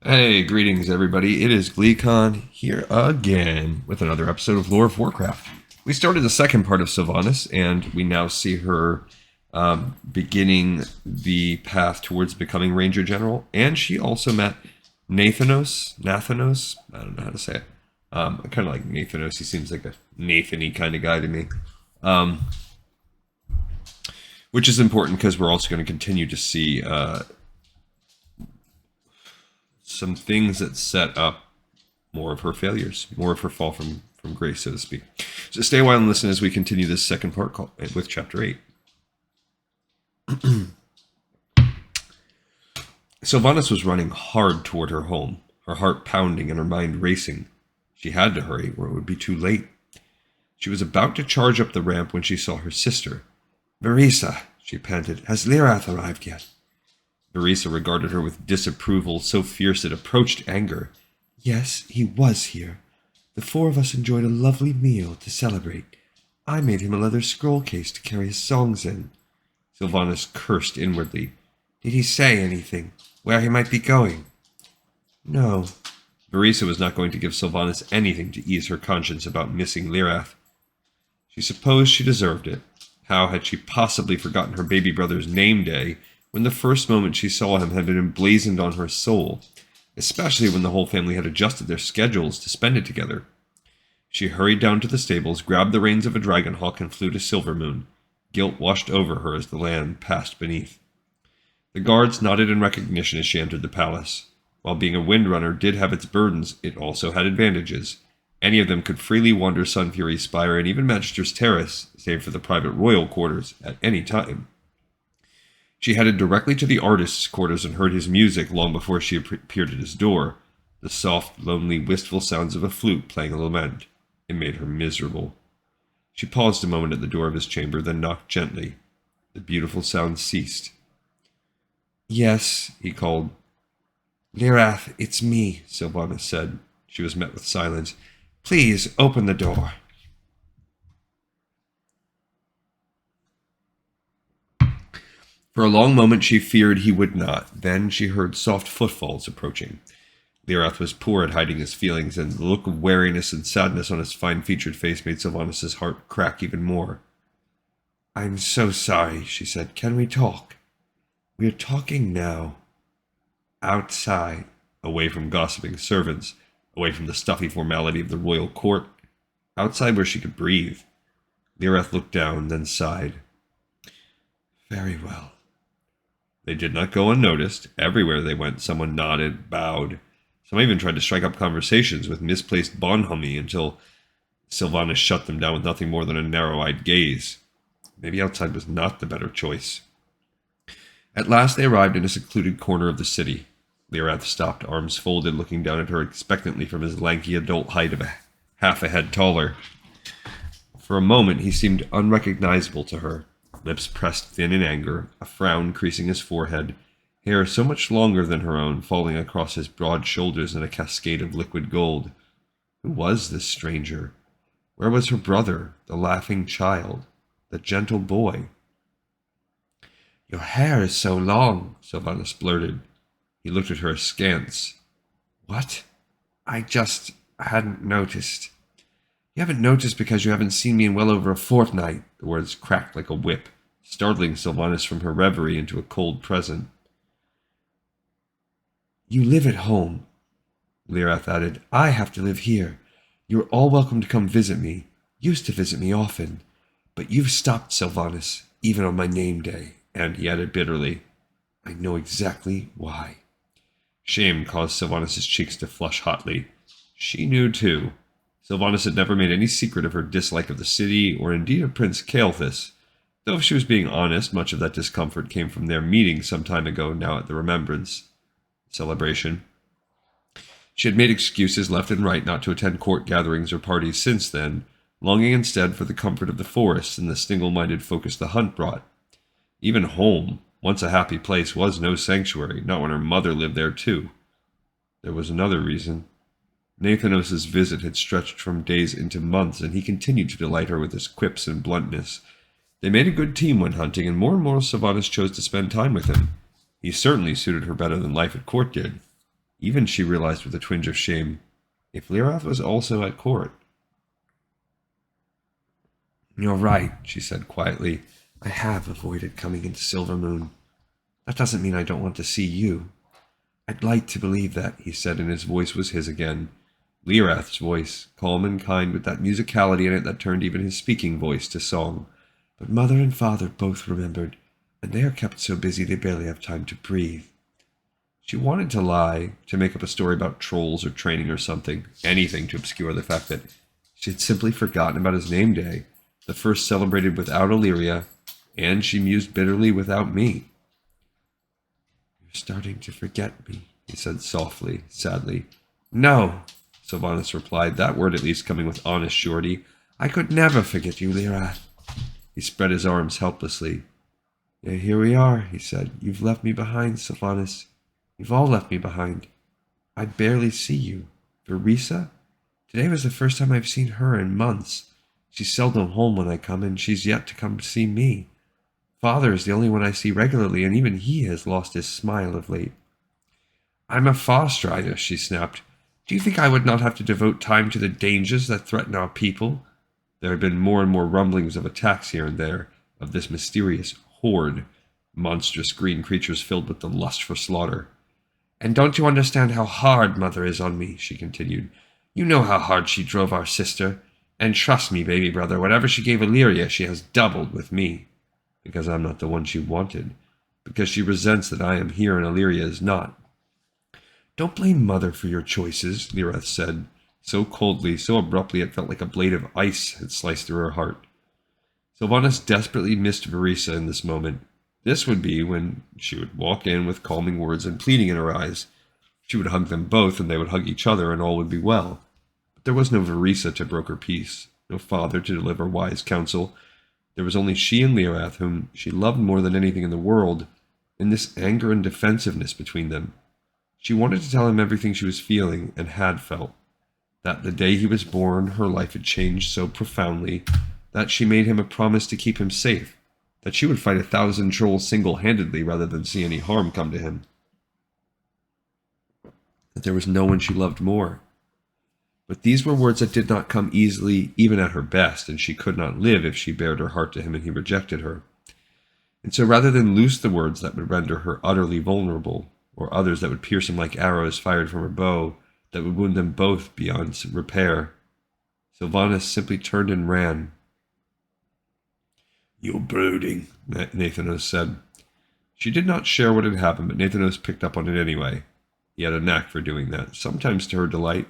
Hey, greetings everybody. It is GleeCon here again with another episode of Lore of Warcraft. We started the second part of Sylvanas, and we now see her beginning the path towards becoming Ranger General. And she also met Nathanos. I don't know how to say it. I kind of like Nathanos. He seems like a Nathan-y kind of guy to me. Which is important because we're also going to continue to see some things that set up more of her failures, more of her fall from grace, so to speak. So stay a while and listen as we continue this second part with Chapter 8. Sylvanas was running hard toward her home, her heart pounding and her mind racing. She had to hurry, or it would be too late. She was about to charge up the ramp when she saw her sister. "Verisa," she panted, "has Lirath arrived yet?" Verisa regarded her with disapproval so fierce it approached anger. "Yes, he was here. The four of us enjoyed a lovely meal to celebrate. I made him a leather scroll case to carry his songs in." Sylvanas cursed inwardly. "Did he say anything? Where he might be going?" "No." Verisa was not going to give Sylvanas anything to ease her conscience about missing Lirath. She supposed she deserved it. How had she possibly forgotten her baby brother's name day when the first moment she saw him had been emblazoned on her soul, especially when the whole family had adjusted their schedules to spend it together? She hurried down to the stables, grabbed the reins of a dragonhawk, and flew to Silvermoon. Guilt washed over her as the land passed beneath. The guards nodded in recognition as she entered the palace. While being a Windrunner did have its burdens, it also had advantages. Any of them could freely wander Sunfury's Spire and even Magister's Terrace, save for the private royal quarters, at any time. She headed directly to the artist's quarters and heard his music long before she appeared at his door, the soft, lonely, wistful sounds of a flute playing a lament. It made her miserable. She paused a moment at the door of his chamber, then knocked gently. The beautiful sound ceased. "Yes," he called. "Lirath, it's me," Sylvanas said. She was met with silence. "Please, open the door." For a long moment she feared he would not. Then she heard soft footfalls approaching. Lirath was poor at hiding his feelings, and the look of weariness and sadness on his fine-featured face made Sylvanas' heart crack even more. "I'm so sorry," she said. "Can we talk?" "We're talking now." Outside, away from gossiping servants, away from the stuffy formality of the royal court, outside where she could breathe. Lirath looked down, then sighed. "Very well." They did not go unnoticed. Everywhere they went, someone nodded, bowed. Some even tried to strike up conversations with misplaced bonhomie until Sylvanas shut them down with nothing more than a narrow-eyed gaze. Maybe outside was not the better choice. At last they arrived in a secluded corner of the city. Lirath stopped, arms folded, looking down at her expectantly from his lanky adult height of half a head taller. For a moment he seemed unrecognizable to her. Lips pressed thin in anger, a frown creasing his forehead, hair so much longer than her own falling across his broad shoulders in a cascade of liquid gold. Who was this stranger? Where was her brother, the laughing child, the gentle boy? "Your hair is so long," Sylvanas blurted. He looked at her askance. "What?" I hadn't noticed." "You haven't noticed because you haven't seen me in well over a fortnight." The words cracked like a whip, startling Sylvanas from her reverie into a cold present. "You live at home," Lirath added. "I have to live here. You're all welcome to come visit me. Used to visit me often. But you've stopped, Sylvanas, even on my name day." And he added bitterly, "I know exactly why." Shame caused Sylvanas' cheeks to flush hotly. She knew, too. Sylvanas had never made any secret of her dislike of the city, or indeed of Prince Kael'thas. Though if she was being honest, much of that discomfort came from their meeting some time ago, now at the Remembrance celebration. She had made excuses left and right not to attend court gatherings or parties since then, longing instead for the comfort of the forest and the single-minded focus the hunt brought. Even home, once a happy place, was no sanctuary, not when her mother lived there too. There was another reason. Nathanos' visit had stretched from days into months, and he continued to delight her with his quips and bluntness. They made a good team when hunting, and more Sylvanas chose to spend time with him. He certainly suited her better than life at court did. Even she realized with a twinge of shame, if Lyrath was also at court. "You're right," she said quietly. "I have avoided coming into Silvermoon. That doesn't mean I don't want to see you." "I'd like to believe that," he said, and his voice was his again. Lyrath's voice, calm and kind with that musicality in it that turned even his speaking voice to song. "But Mother and Father both remembered, and they are kept so busy they barely have time to breathe." She wanted to lie, to make up a story about trolls or training or something, anything to obscure the fact that she had simply forgotten about his name day, the first celebrated without Illyria, and she mused bitterly without me. "You're starting to forget me," he said softly, sadly. "No," Sylvanas replied, that word at least coming with honest surety. "I could never forget you, Lyrath." He spread his arms helplessly. "Yeah, here we are," he said. "You've left me behind, Sylvanas. You've all left me behind. I barely see you. Verisa? Today was the first time I've seen her in months. She's seldom home when I come, and she's yet to come to see me. Father is the only one I see regularly, and even he has lost his smile of late." "I'm a far strider," she snapped. "Do you think I would not have to devote time to the dangers that threaten our people?" There had been more and more rumblings of attacks here and there, of this mysterious horde, monstrous green creatures filled with the lust for slaughter. "And don't you understand how hard Mother is on me?" she continued. "You know how hard she drove our sister. And trust me, baby brother, whatever she gave Illyria, she has doubled with me. Because I'm not the one she wanted. Because she resents that I am here and Illyria is not." "Don't blame Mother for your choices," Lyrath said, so coldly, so abruptly it felt like a blade of ice had sliced through her heart. Sylvanas desperately missed Verisa in this moment. This would be when she would walk in with calming words and pleading in her eyes. She would hug them both, and they would hug each other, and all would be well. But there was no Verisa to broker peace, no father to deliver wise counsel. There was only she and Lyrath, whom she loved more than anything in the world, and this anger and defensiveness between them. She wanted to tell him everything she was feeling and had felt. That the day he was born, her life had changed so profoundly that she made him a promise to keep him safe, that she would fight 1,000 trolls single-handedly rather than see any harm come to him. That there was no one she loved more. But these were words that did not come easily, even at her best, and she could not live if she bared her heart to him and he rejected her. And so rather than loose the words that would render her utterly vulnerable, or others that would pierce him like arrows fired from her bow, that would wound them both beyond repair, Sylvanas simply turned and ran. "You're brooding," Nathanos said. She did not share what had happened, but Nathanos picked up on it anyway. He had a knack for doing that, sometimes to her delight,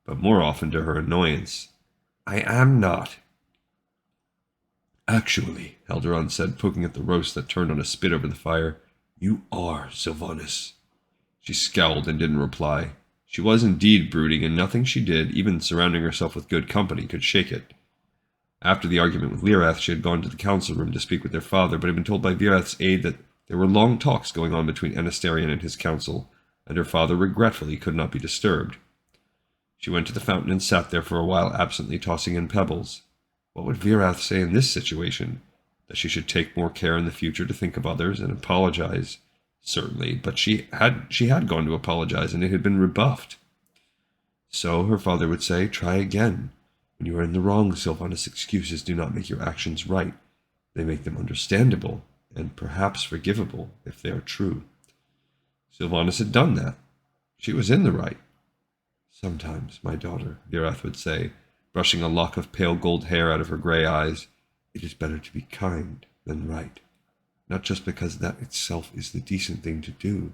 but more often to her annoyance. "I am not." "Actually," Eldaron said, poking at the roast that turned on a spit over the fire, "you are Sylvanas." She scowled and didn't reply. She was indeed brooding, and nothing she did, even surrounding herself with good company, could shake it. After the argument with Lyrath, she had gone to the council room to speak with their father, but had been told by Virath's aide that there were long talks going on between Anastarion and his council, and her father regretfully could not be disturbed. She went to the fountain and sat there for a while, absently tossing in pebbles. What would Virath say in this situation? That she should take more care in the future to think of others and apologize? Certainly, but she had gone to apologize, and it had been rebuffed. So, her father would say, try again. When you are in the wrong, Sylvanas, excuses do not make your actions right. They make them understandable, and perhaps forgivable, if they are true. Sylvanas had done that. She was in the right. Sometimes, my daughter, Virath would say, brushing a lock of pale gold hair out of her gray eyes, it is better to be kind than right. Not just because that itself is the decent thing to do,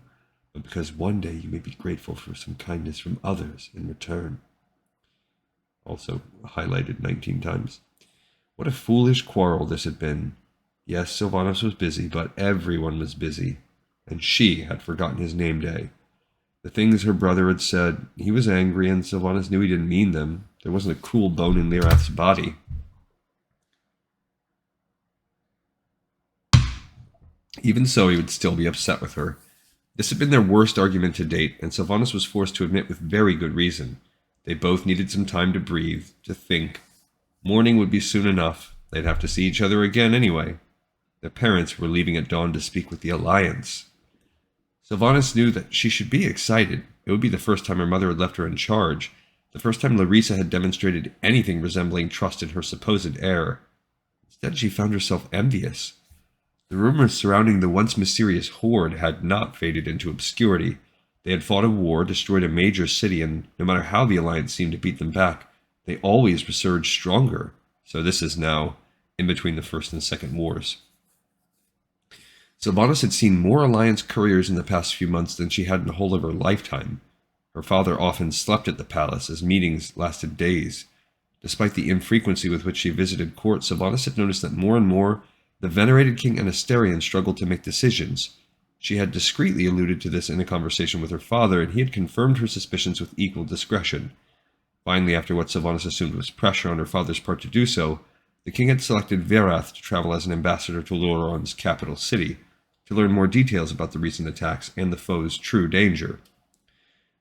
but because one day you may be grateful for some kindness from others in return. Also highlighted 19 times. What a foolish quarrel this had been. Yes, Sylvanas was busy, but everyone was busy, and she had forgotten his name day. The things her brother had said, he was angry, and Sylvanas knew he didn't mean them. There wasn't a cruel bone in Lyrath's body. Even so, he would still be upset with her. This had been their worst argument to date, and Sylvanas was forced to admit with very good reason. They both needed some time to breathe, to think. Morning would be soon enough. They'd have to see each other again anyway. Their parents were leaving at dawn to speak with the Alliance. Sylvanas knew that she should be excited. It would be the first time her mother had left her in charge, the first time Larissa had demonstrated anything resembling trust in her supposed heir. Instead, she found herself envious. The rumors surrounding the once mysterious horde had not faded into obscurity. They had fought a war, destroyed a major city, and no matter how the Alliance seemed to beat them back, they always resurged stronger. So this is now in between the First and Second Wars. Sylvanas had seen more Alliance couriers in the past few months than she had in the whole of her lifetime. Her father often slept at the palace, as meetings lasted days. Despite the infrequency with which she visited court, Sylvanas had noticed that more and more the venerated King Anasterion struggled to make decisions. She had discreetly alluded to this in a conversation with her father, and he had confirmed her suspicions with equal discretion. Finally, after what Sylvanas assumed was pressure on her father's part to do so, the king had selected Verath to travel as an ambassador to Loron's capital city, to learn more details about the recent attacks and the foe's true danger.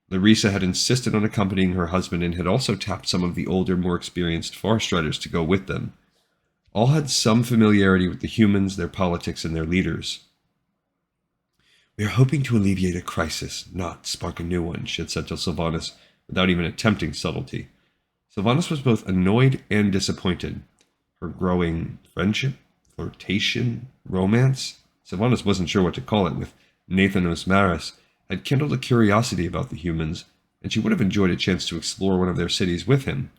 Larissa had insisted on accompanying her husband and had also tapped some of the older, more experienced Farstriders to go with them. All had some familiarity with the humans, their politics, and their leaders. "We are hoping to alleviate a crisis, not spark a new one," she had said to Sylvanas, without even attempting subtlety. Sylvanas was both annoyed and disappointed. Her growing friendship, flirtation, romance, Sylvanas wasn't sure what to call it, with Nathanos Maris, had kindled a curiosity about the humans, and she would have enjoyed a chance to explore one of their cities with him.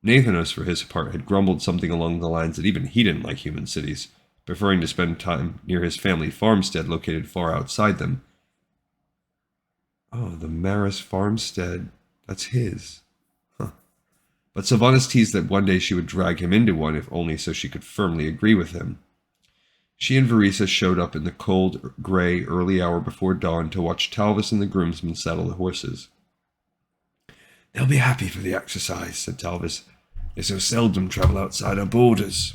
Nathanos, for his part, had grumbled something along the lines that even he didn't like human cities, preferring to spend time near his family farmstead located far outside them. Oh, the Maris farmstead, that's his. Huh. But Sylvanas teased that one day she would drag him into one, if only so she could firmly agree with him. She and Verissa showed up in the cold, gray, early hour before dawn to watch Talvis and the groomsmen saddle the horses. "They'll be happy for the exercise," said Talvis. "They so seldom travel outside our borders."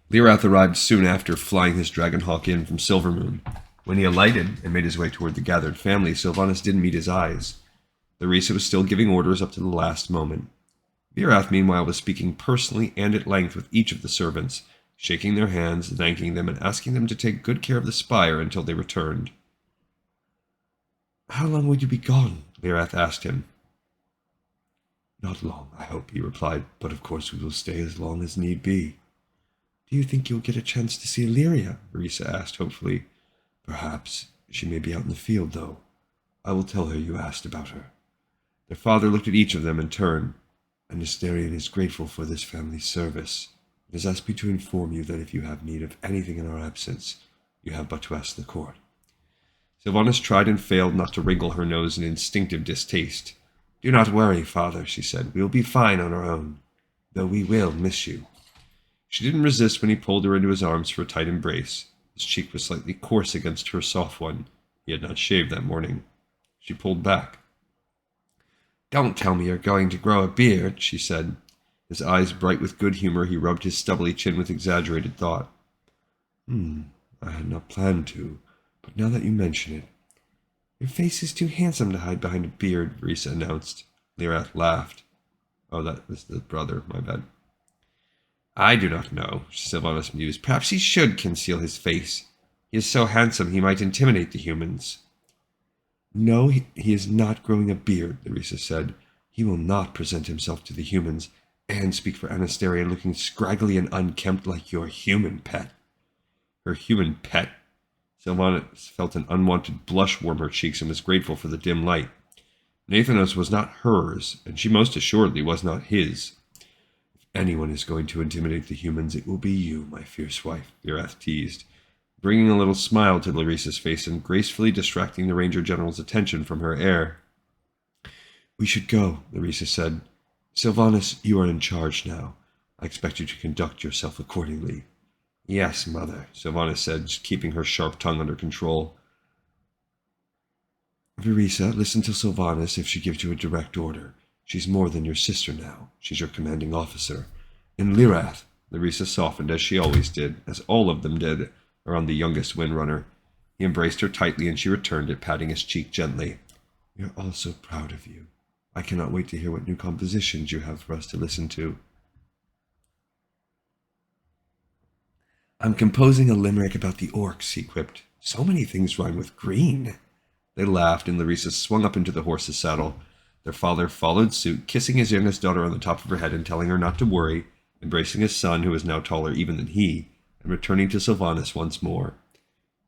Lyrath arrived soon after, flying his Dragonhawk in from Silvermoon. When he alighted and made his way toward the gathered family, Sylvanas didn't meet his eyes. Larissa was still giving orders up to the last moment. Verath, meanwhile, was speaking personally and at length with each of the servants, shaking their hands, thanking them, and asking them to take good care of the spire until they returned. "How long will you be gone?" Lyrath asked him. "Not long, I hope," he replied, "but of course we will stay as long as need be." "Do you think you'll get a chance to see Illyria?" Verissa asked hopefully. "Perhaps. She may be out in the field, though. I will tell her you asked about her." Their father looked at each of them in turn. "Anasterion is grateful for this family's service. It has asked me to inform you that if you have need of anything in our absence, you have but to ask the court." Sylvanas tried and failed not to wrinkle her nose in instinctive distaste. "Do not worry, father," she said. "We will be fine on our own, though we will miss you." She didn't resist when he pulled her into his arms for a tight embrace. His cheek was slightly coarse against her soft one. He had not shaved that morning. She pulled back. "Don't tell me you're going to grow a beard," she said. His eyes bright with good humor, he rubbed his stubbly chin with exaggerated thought. I had not planned to, but now that you mention it." "Your face is too handsome to hide behind a beard," Verissa announced. Lyrath laughed. "Oh, that was the brother, my bad." "I do not know," Sylvanas mused. "Perhaps he should conceal his face. He is so handsome he might intimidate the humans." "No, he is not growing a beard," Larissa said. "He will not present himself to the humans and speak for Anasterion looking scraggly and unkempt like your human pet." Her human pet? Sylvanas felt an unwanted blush warm her cheeks and was grateful for the dim light. Nathanos was not hers, and she most assuredly was not his. "If anyone is going to intimidate the humans, it will be you, my fierce wife," Verath teased, bringing a little smile to Larissa's face and gracefully distracting the Ranger General's attention from her heir. "We should go," Larissa said. "Sylvanas, you are in charge now. I expect you to conduct yourself accordingly." "Yes, mother," Sylvanas said, keeping her sharp tongue under control. "Verissa, listen to Sylvanas if she gives you a direct order. She's more than your sister now. She's your commanding officer. And Lyrath," Larissa softened as she always did, as all of them did, around the youngest Windrunner. He embraced her tightly and she returned it, patting his cheek gently. "We are all so proud of you. I cannot wait to hear what new compositions you have for us to listen to." "I'm composing a limerick about the orcs," he quipped. So many things rhyme with green. They laughed, and Larissa swung up into the horse's saddle. Their father followed suit, kissing his youngest daughter on the top of her head and telling her not to worry, embracing his son, who was now taller even than he, and returning to Sylvanas once more.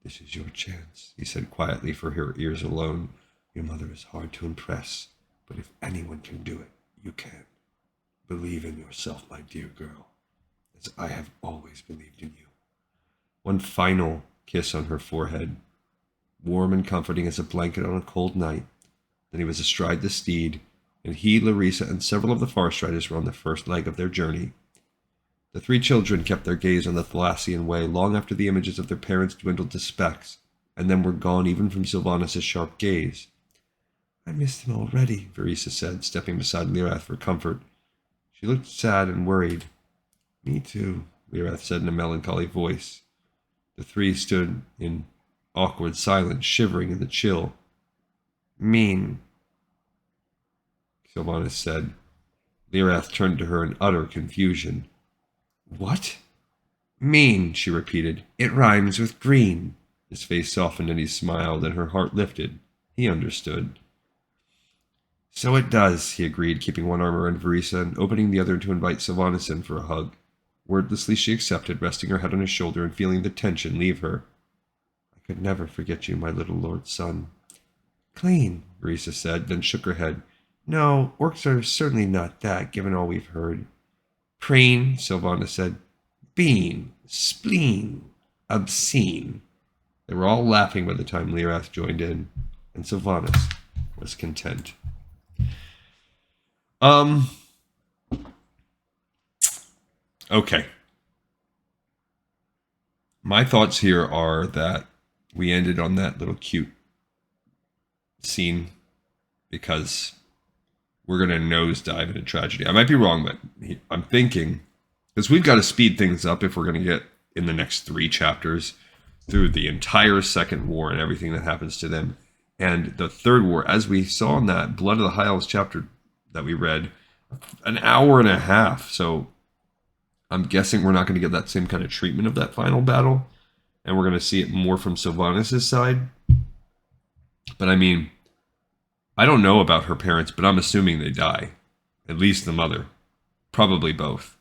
"This is your chance," he said quietly for her ears alone. "Your mother is hard to impress, but if anyone can do it, you can. Believe in yourself, my dear girl, as I have always believed in you." One final kiss on her forehead, warm and comforting as a blanket on a cold night. Then he was astride the steed, and he, Larissa, and several of the Farstriders were on the first leg of their journey. The three children kept their gaze on the Thalassian way long after the images of their parents dwindled to specks, and then were gone even from Sylvanas' sharp gaze. "I miss them already," Verissa said, stepping beside Lirath for comfort. She looked sad and worried. "Me too," Lirath said in a melancholy voice. The three stood in awkward silence, shivering in the chill. "Mean," Sylvanas said. Lirath turned to her in utter confusion. "What?" "Mean," she repeated. "It rhymes with green." His face softened and he smiled, and her heart lifted. He understood. "So it does," he agreed, keeping one arm around Verissa and opening the other to invite Sylvanas in for a hug. Wordlessly she accepted, resting her head on his shoulder and feeling the tension leave her. "I could never forget you, my little lord's son." "Clean," Verissa said, then shook her head. "No, orcs are certainly not that, given all we've heard." "Preen," Sylvanas said. "Bean, spleen, obscene." They were all laughing by the time Lirath joined in, and Sylvanas was content. Okay. My thoughts here are that we ended on that little cute scene because we're going to nosedive into tragedy. I might be wrong, but I'm thinking, because we've got to speed things up if we're going to get in the next 3 chapters through the entire Second War and everything that happens to them. And the Third War, as we saw in that Blood of the High Elves chapter that we read, an hour and a half. So I'm guessing we're not going to get that same kind of treatment of that final battle. And we're going to see it more from Sylvanas' side. But I mean, I don't know about her parents, but I'm assuming they die. At least the mother. Probably both.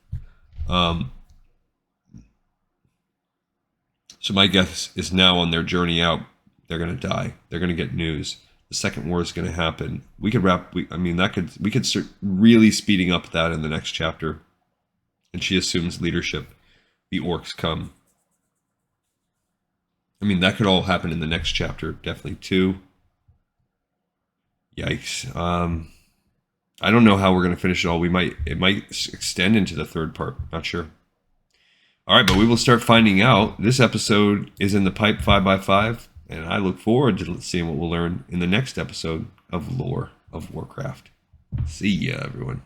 So my guess is now on their journey out, they're going to die. They're going to get news. The Second War is going to happen. We could we could start really speeding up that in the next chapter. And she assumes leadership. The orcs come. I mean, that could all happen in the next chapter, definitely too. Yikes. I don't know how we're going to finish it all. It might extend into the third part. Not sure. All right, but we will start finding out. This episode is in the pipe 5x5, and I look forward to seeing what we'll learn in the next episode of Lore of Warcraft. See ya, everyone.